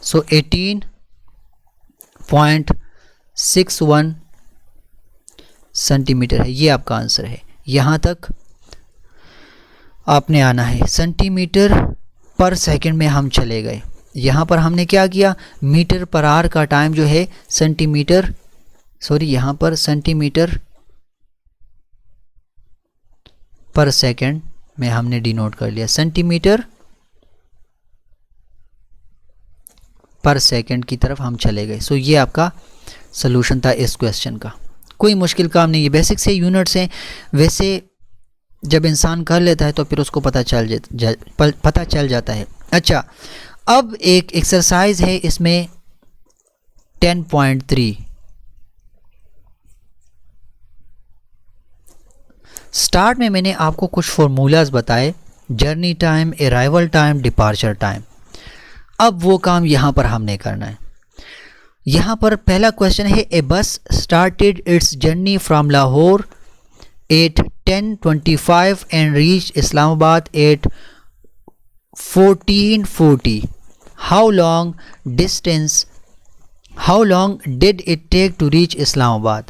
S1: सो 18.61 सेंटीमीटर है, ये आपका आंसर है। यहाँ तक आपने आना है। सेंटीमीटर पर सेकंड में हम चले गए। यहाँ पर हमने क्या किया? मीटर पर आवर का टाइम जो है सेंटीमीटर, सॉरी यहाँ पर सेंटीमीटर पर सेकंड में हमने डिनोट कर लिया। सेंटीमीटर पर सेकंड की तरफ हम चले गए। सो ये आपका सलूशन था इस क्वेश्चन का। कोई मुश्किल काम नहीं है, बेसिक से यूनिट्स हैं। वैसे जब इंसान कर लेता है तो फिर उसको पता चल जाता है। अच्छा, अब एक एक्सरसाइज है इसमें 10.3। स्टार्ट में मैंने आपको कुछ फार्मूलाज बताए, journey time, arrival time, departure time. अब वो काम यहाँ पर हमने करना है। यहाँ पर पहला क्वेश्चन है, a bus started its journey from Lahore at 10:25 and reached Islamabad at 14:40. How long distance? How long did it take to reach Islamabad?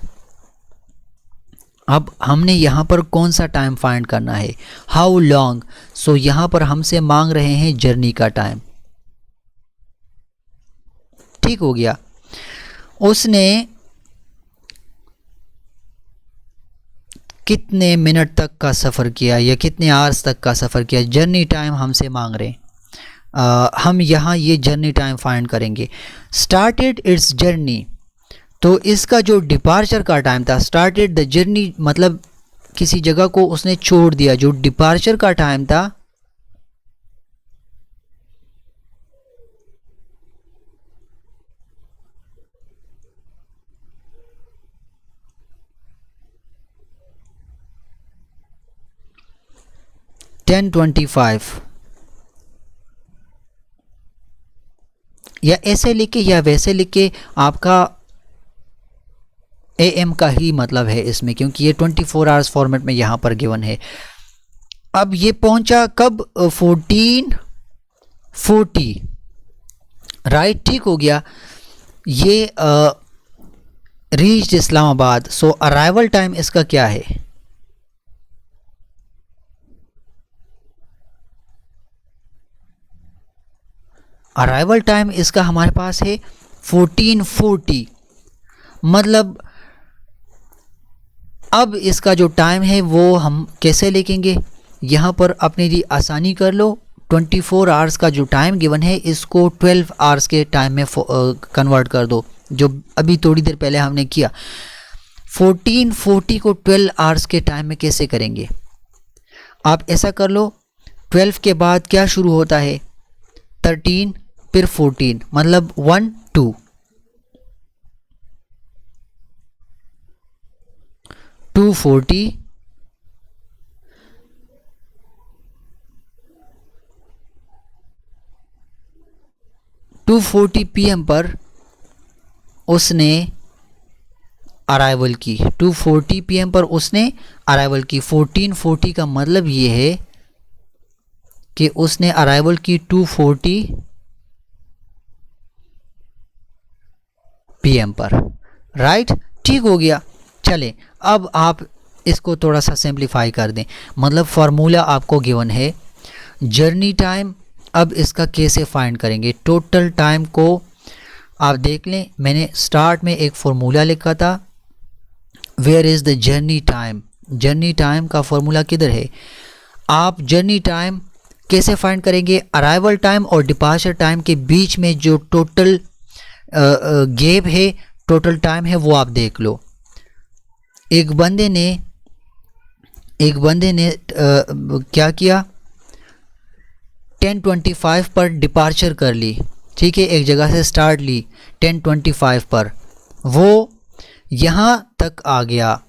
S1: अब हमने यहाँ पर कौन सा टाइम फाइंड करना है, हाउ लॉन्ग. सो यहाँ पर हमसे मांग रहे हैं जर्नी का टाइम. ठीक हो गया. उसने कितने मिनट तक का सफ़र किया या कितने आवर्स तक का सफ़र किया, जर्नी टाइम हमसे मांग रहे हैं. हम यहाँ ये जर्नी टाइम फाइंड करेंगे. स्टार्टेड इट्स जर्नी, तो इसका जो डिपार्चर का टाइम था, स्टार्टेड द जर्नी मतलब किसी जगह को उसने छोड़ दिया. जो डिपार्चर का टाइम था (10:25) या ऐसे लिख के या वैसे लिख के, आपका AM का ही मतलब है इसमें, क्योंकि ये 24 आवर्स फॉर्मेट में यहाँ पर गिवन है. अब ये पहुंचा कब, 14:40, राइट. ठीक हो गया. ये रीच्ड इस्लामाबाद. सो अराइवल टाइम इसका क्या है, अराइवल टाइम इसका हमारे पास है 14:40. मतलब अब इसका जो टाइम है वो हम कैसे लिखेंगे, यहाँ पर अपने लिए आसानी कर लो. 24 आवर्स का जो टाइम गिवन है इसको 12 आवर्स के टाइम में कन्वर्ट कर दो, जो अभी थोड़ी देर पहले हमने किया. 14:40 को 12 आवर्स के टाइम में कैसे करेंगे, आप ऐसा कर लो. 12 के बाद क्या शुरू होता है, 13, फिर 14, मतलब 1 2. 2:40 2:40 PM पर उसने अराइवल की. 2:40 PM पर उसने अराइवल की. 14:40 का मतलब ये है कि उसने अराइवल की 2:40 PM पर, राइट. ठीक हो गया. चलें अब आप इसको थोड़ा सा सिंप्लीफाई कर दें. मतलब फार्मूला आपको गिवन है जर्नी टाइम. अब इसका कैसे फाइंड करेंगे, टोटल टाइम को आप देख लें. मैंने स्टार्ट में एक फार्मूला लिखा था, where is the journey time. Journey time का फार्मूला किधर है. आप जर्नी टाइम कैसे फाइंड करेंगे, अराइवल टाइम और डिपार्चर टाइम के बीच में जो टोटल गैप है, टोटल टाइम है, वो आप देख लो. एक बंदे ने क्या किया, 10:25 पर डिपार्चर कर ली. ठीक है, एक जगह से स्टार्ट ली 10:25 पर, वो यहाँ तक आ गया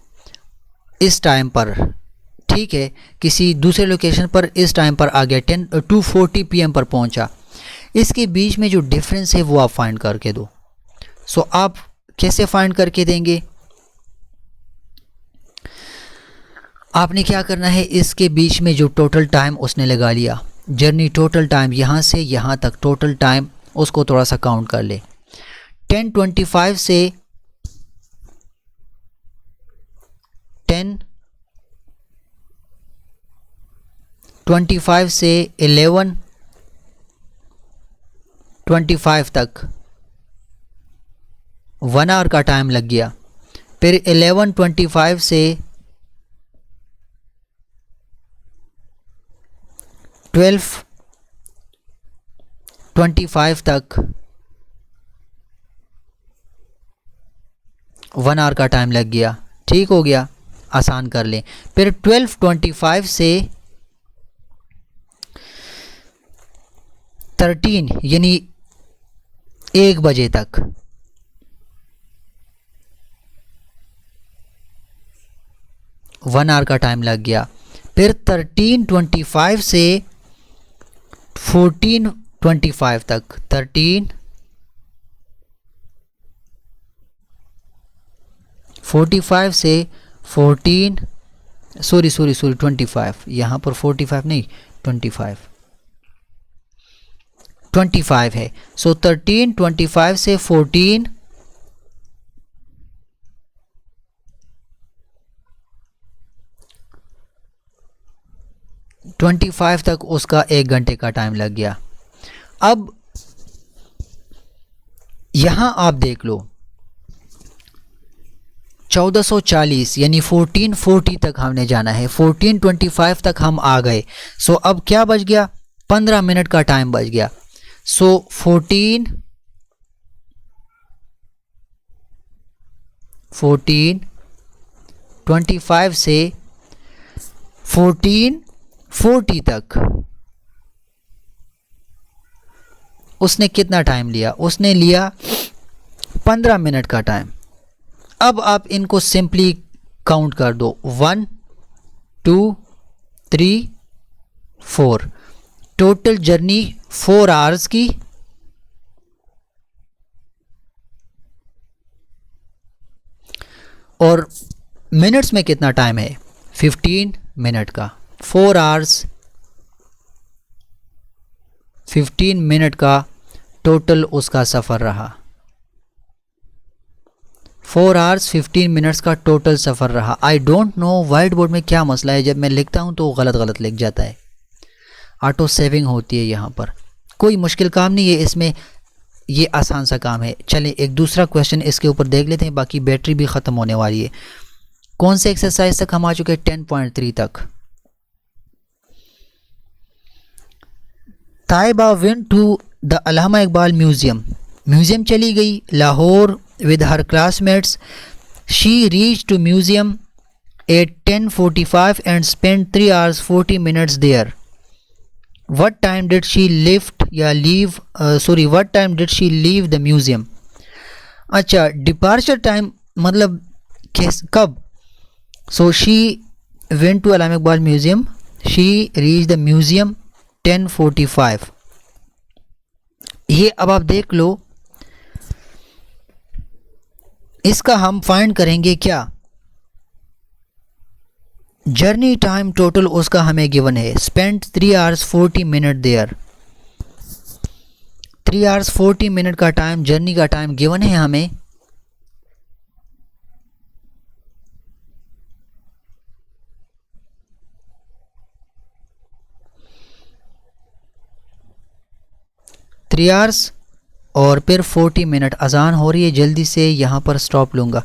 S1: इस टाइम पर. ठीक है, किसी दूसरे लोकेशन पर इस टाइम पर आ गया, 2:40 PM पर पहुँचा. इसके बीच में जो डिफरेंस है वो आप फाइंड करके दो. सो आप कैसे फाइंड करके देंगे, आपने क्या करना है, इसके बीच में जो टोटल टाइम उसने लगा लिया, जर्नी टोटल टाइम यहाँ से यहाँ तक टोटल टाइम, उसको थोड़ा सा काउंट कर ले. 10:25 से 10:25 से 11:25 तक 1 आवर का टाइम लग गया. फिर 11:25 से 12:25 तक 1 आवर का टाइम लग गया. ठीक हो गया, आसान कर लें. फिर 12:25 से 13 यानी 1 बजे तक 1 आवर का टाइम लग गया. फिर 13:25 से 14:25 तक 13:45 से 14:25 सॉरी सॉरी सॉरी 25, यहाँ पर 45 नहीं 25 है। सो 13 25 से 14 25 तक उसका 1 घंटे का टाइम लग गया। अब यहाँ आप देख लो 1440 यानी 1440 तक हमने जाना है, 1425 तक हम आ गए। सो अब क्या बच गया, 15 मिनट का टाइम बच गया। सो 1425 से 1440 तक उसने कितना टाइम लिया, उसने लिया 15 मिनट का टाइम। अब आप इनको सिंपली काउंट कर दो, 1 2 3 4, टोटल जर्नी 4 आवर्स की। और मिनट्स में कितना टाइम है, 15 मिनट का। 4 आवर्स 15 मिनट का टोटल उसका सफ़र रहा। 4 आवर्स 15 मिनट्स का टोटल सफ़र रहा। I don't know white board में क्या मसला है, जब मैं लिखता हूँ तो गलत लिख जाता है, ऑटो सेविंग होती है यहाँ पर। कोई मुश्किल काम नहीं है इसमें, ये आसान सा काम है। चलें एक दूसरा क्वेश्चन इसके ऊपर देख लेते हैं, बाकी बैटरी भी ख़त्म होने वाली है। कौन से एक्सरसाइज तक हम आ चुके हैं, 10.3 तक। Taiba went to the Allama Iqbal museum चली गई Lahore with her classmates. She reached to museum at 10:45 and spent 3 hours 40 minutes there. What time did she what time did she leave the museum? अच्छा, departure time मतलब कब? So she went to Allama Iqbal Museum. She reached the museum 10:45. ये अब आप देख लो, इसका हम find करेंगे क्या, जर्नी टाइम टोटल उसका हमें गिवन है, spent 3 hours 40 minute there. 3 hours 40 minute का टाइम जर्नी का टाइम गिवन है हमें। थ्री आवर्स और फिर 40 मिनट। अजान हो रही है, जल्दी से यहाँ पर स्टॉप लूँगा।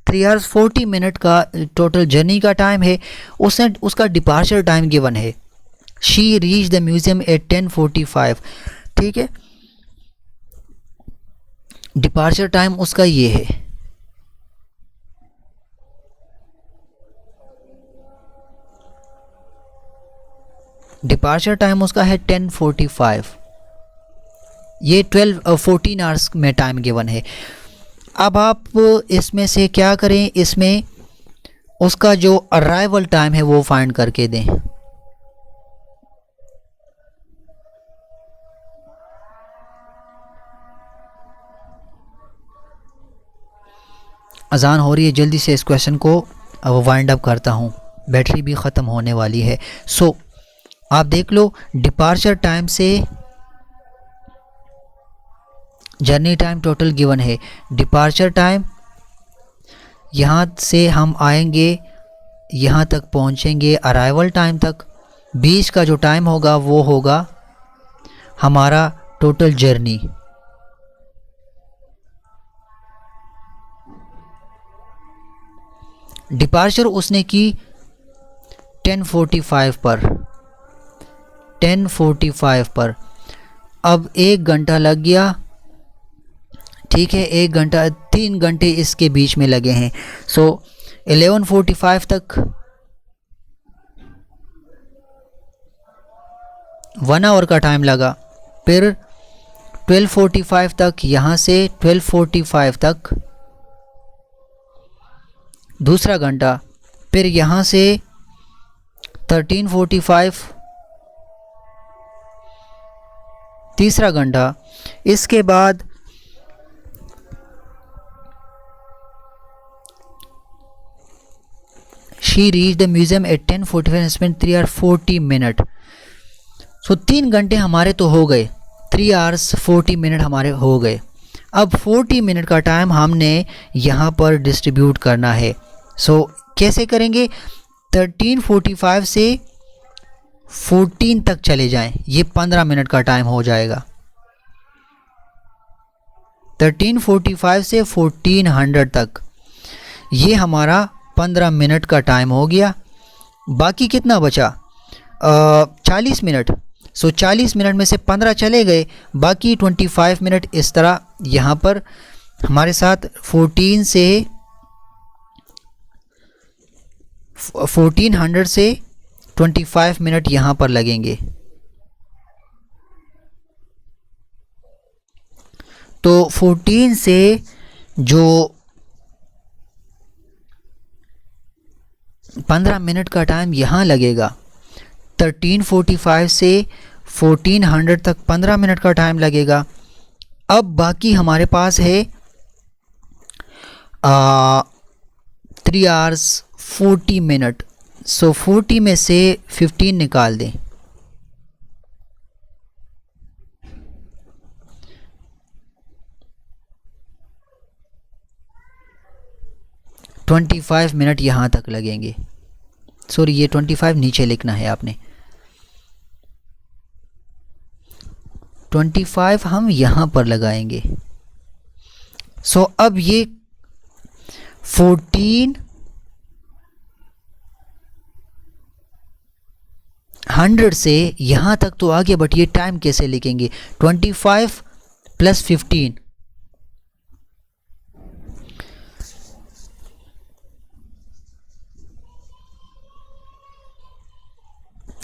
S1: 3 आवर्स 40 मिनट का टोटल जर्नी का टाइम है। उसने उसका डिपार्चर टाइम गिवन है, she reach the museum at 10:45। ठीक है, डिपार्चर टाइम उसका ये है। डिपार्चर टाइम उसका है 10:45। ये 14 आवर्स में टाइम गिवन है। अब आप इसमें से क्या करें, इसमें उसका जो अराइवल टाइम है वो फाइंड करके दें। अजान हो रही है, जल्दी से इस क्वेश्चन को वाइंड अप करता हूँ, बैटरी भी ख़त्म होने वाली है। सो आप देख लो, डिपार्चर टाइम से जर्नी टाइम टोटल गिवन है। डिपार्चर टाइम, यहाँ से हम आएंगे यहाँ तक पहुँचेंगे अराइवल टाइम तक, बीच का जो टाइम होगा वो होगा हमारा टोटल जर्नी। डिपार्चर उसने की 10:45 पर, 10:45 पर। अब 1 घंटा लग गया, ठीक है, 1 घंटा, 3 घंटे इसके बीच में लगे हैं। सो 11:45 तक 1 आवर का टाइम लगा, फिर 12:45 तक, यहाँ से 12:45 तक दूसरा घंटा, फिर यहाँ से 13:45 तीसरा घंटा, इसके बाद she reach the museum at 10:45 spend 3 hour 40 minute. So 3 घंटे हमारे तो हो गए, 3 आवर्स 40 मिनट हमारे हो गए। अब 40 मिनट का टाइम हमने यहाँ पर डिस्ट्रीब्यूट करना है। सो कैसे करेंगे? 13:45 से 14 तक चले जाएं, ये 15 मिनट का टाइम हो जाएगा। 13:45 से 1400 तक ये हमारा 15 मिनट का टाइम हो गया। बाकी कितना बचा? 40 मिनट। सो 40 मिनट में से 15 चले गए, बाकी 25 मिनट इस तरह यहाँ पर हमारे साथ 1400 से 25 मिनट यहाँ पर लगेंगे। तो 14 से जो 15 मिनट का टाइम यहाँ लगेगा, 13:45 से 1400 तक 15 मिनट का टाइम लगेगा। अब बाकी हमारे पास है 3 आवर्स 40 मिनट। सो 40 में से 15 निकाल दें, तो 25 मिनट यहाँ तक लगेंगे। सॉरी, ये 25 नीचे लिखना है आपने। 25 हम यहाँ पर लगाएंगे। सो अब ये 1400 से यहाँ तक तो आ गया, बट ये टाइम कैसे लिखेंगे? 25 +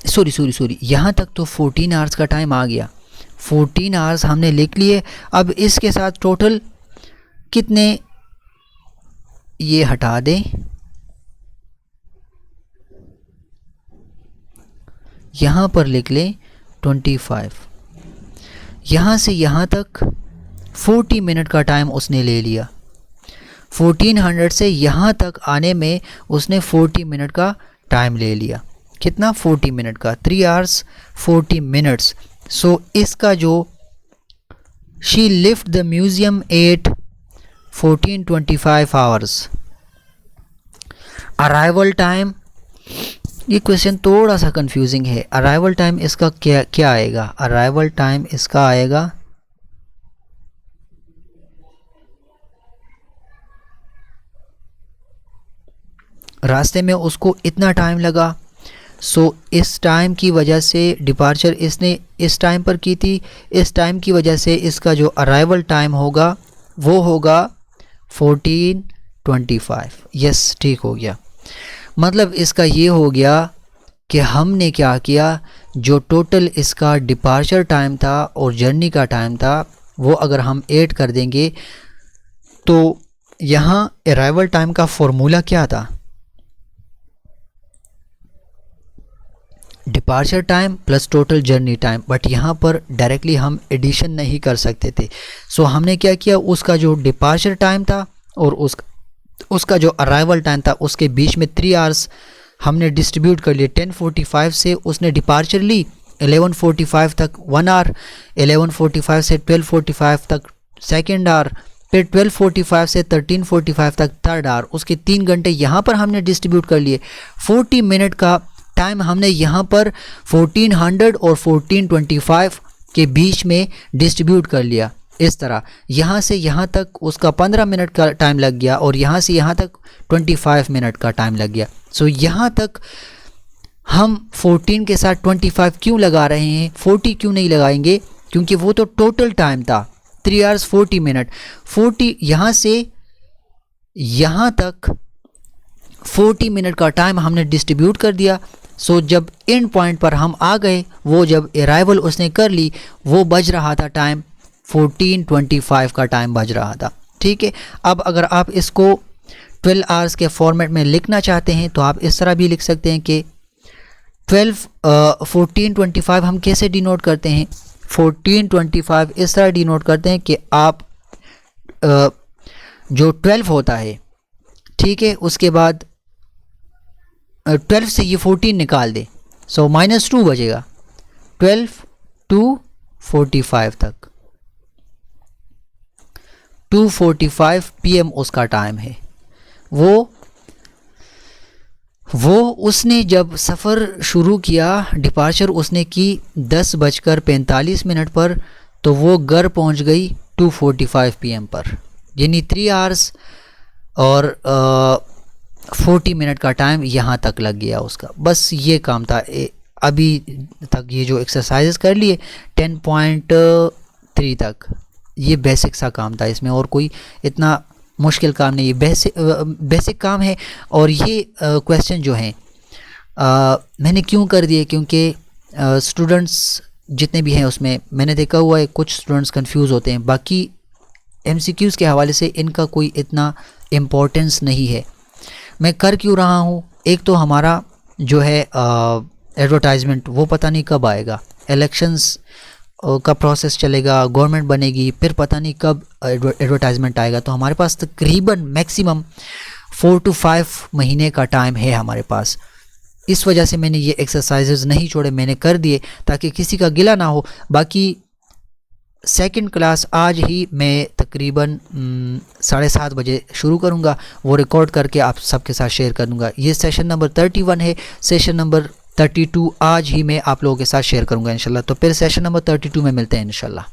S1: 15, सॉरी, यहाँ तक तो 14 आवर्स का टाइम आ गया। 14 आवर्स हमने लिख लिए। अब इसके साथ टोटल कितने, ये हटा दें, यहाँ पर लिख लें 25। यहाँ से यहाँ तक 40 मिनट का टाइम उसने ले लिया। 1400 से यहाँ तक आने में उसने 40 मिनट का टाइम ले लिया। कितना? 40 मिनट का। 3 आवर्स 40 मिनट्स। सो इसका जो she left the museum at 14:25 hours. Arrival time, ये क्वेश्चन थोड़ा सा कंफ्यूजिंग है। अराइवल टाइम इसका क्या आएगा? अराइवल टाइम इसका आएगा रास्ते में उसको इतना टाइम लगा। सो इस टाइम की वजह से डिपार्चर इसने इस टाइम पर की थी, इस टाइम की वजह से इसका जो अराइवल टाइम होगा वो होगा 14:25। यस, ठीक हो गया। मतलब इसका ये हो गया कि हमने क्या किया, जो टोटल इसका डिपार्चर टाइम था और जर्नी का टाइम था वो अगर हम ऐड कर देंगे तो यहाँ अराइवल टाइम का फॉर्मूला क्या था? Departure time plus total journey time. But यहाँ पर डायरेक्टली हम एडिशन नहीं कर सकते थे। सो हमने क्या किया, उसका जो डिपार्चर टाइम था और उसका जो अराइवल टाइम था उसके बीच में 3 आवर्स हमने डिस्ट्रीब्यूट कर लिए। 10:45 से उसने डिपार्चर ली, 11:45 तक 1 आवर, 11:45 से 12:45 तक सेकेंड आवर, फिर 12:45 से 13:45 तक थर्ड आवर। उसके 3 घंटे यहाँ पर हमने डिस्ट्रीब्यूट कर लिए। 40 मिनट का टाइम हमने यहाँ पर 1400 और 14:25 के बीच में डिस्ट्रीब्यूट कर लिया। इस तरह यहाँ से यहाँ तक उसका 15 मिनट का टाइम लग गया और यहाँ से यहाँ तक 25 मिनट का टाइम लग गया। सो यहाँ तक हम 14 के साथ 25 क्यों लगा रहे हैं, 40 क्यों नहीं लगाएंगे? क्योंकि वो तो टोटल टाइम था 3 आवर्स 40 मिनट। 40 यहाँ से यहाँ तक 40 मिनट का टाइम हमने डिस्ट्रीब्यूट कर दिया। सो जब एंड पॉइंट पर हम आ गए, वो जब अराइवल उसने कर ली, वो बज रहा था टाइम 14:25 का टाइम बज रहा था। ठीक है, अब अगर आप इसको 12 आवर्स के फॉर्मेट में लिखना चाहते हैं तो आप इस तरह भी लिख सकते हैं कि 14:25 हम कैसे डिनोट करते हैं? 14:25 इस तरह डिनोट करते हैं कि आप जो 12 होता है, ठीक है, उसके बाद 12 से ये 14 निकाल दे, सो -2 बजेगा 12 to 45 तक। 2:45 PM उसका टाइम है। वो उसने जब सफ़र शुरू किया, डिपार्चर उसने की 10:45 पर, तो वो घर पहुंच गई 2:45 PM पर, यानी 3 आवर्स और 40 मिनट का टाइम यहाँ तक लग गया उसका। बस ये काम था। अभी तक ये जो एक्सरसाइजेस कर लिए 10.3 तक, ये बेसिक सा काम था, इसमें और कोई इतना मुश्किल काम नहीं है, बेसिक काम है। और ये क्वेश्चन जो हैं मैंने क्यों कर दिए, क्योंकि स्टूडेंट्स जितने भी हैं उसमें मैंने देखा हुआ है कुछ स्टूडेंट्स कंफ्यूज होते हैं। बाकी MCQs के हवाले से इनका कोई इतना इम्पोर्टेंस नहीं है। मैं कर क्यों रहा हूँ, एक तो हमारा जो है एडवर्टाइजमेंट वो पता नहीं कब आएगा, इलेक्शंस का प्रोसेस चलेगा, गवर्नमेंट बनेगी, फिर पता नहीं कब एडवर्टाइजमेंट आएगा, तो हमारे पास तकरीबन मैक्सिमम 4 to 5 महीने का टाइम है हमारे पास। इस वजह से मैंने ये एक्सरसाइजेज नहीं छोड़े, मैंने कर दिए ताकि किसी का गिला ना हो। बाकी सेकंड क्लास आज ही मैं तकरीबन 7:30 बजे शुरू करूँगा, वो रिकॉर्ड करके आप सबके साथ शेयर कर दूँगा। ये सेशन नंबर 31 है, सेशन नंबर 32 आज ही मैं आप लोगों के साथ शेयर करूँगा इंशाल्लाह। तो फिर सेशन नंबर 32 में मिलते हैं इंशाल्लाह।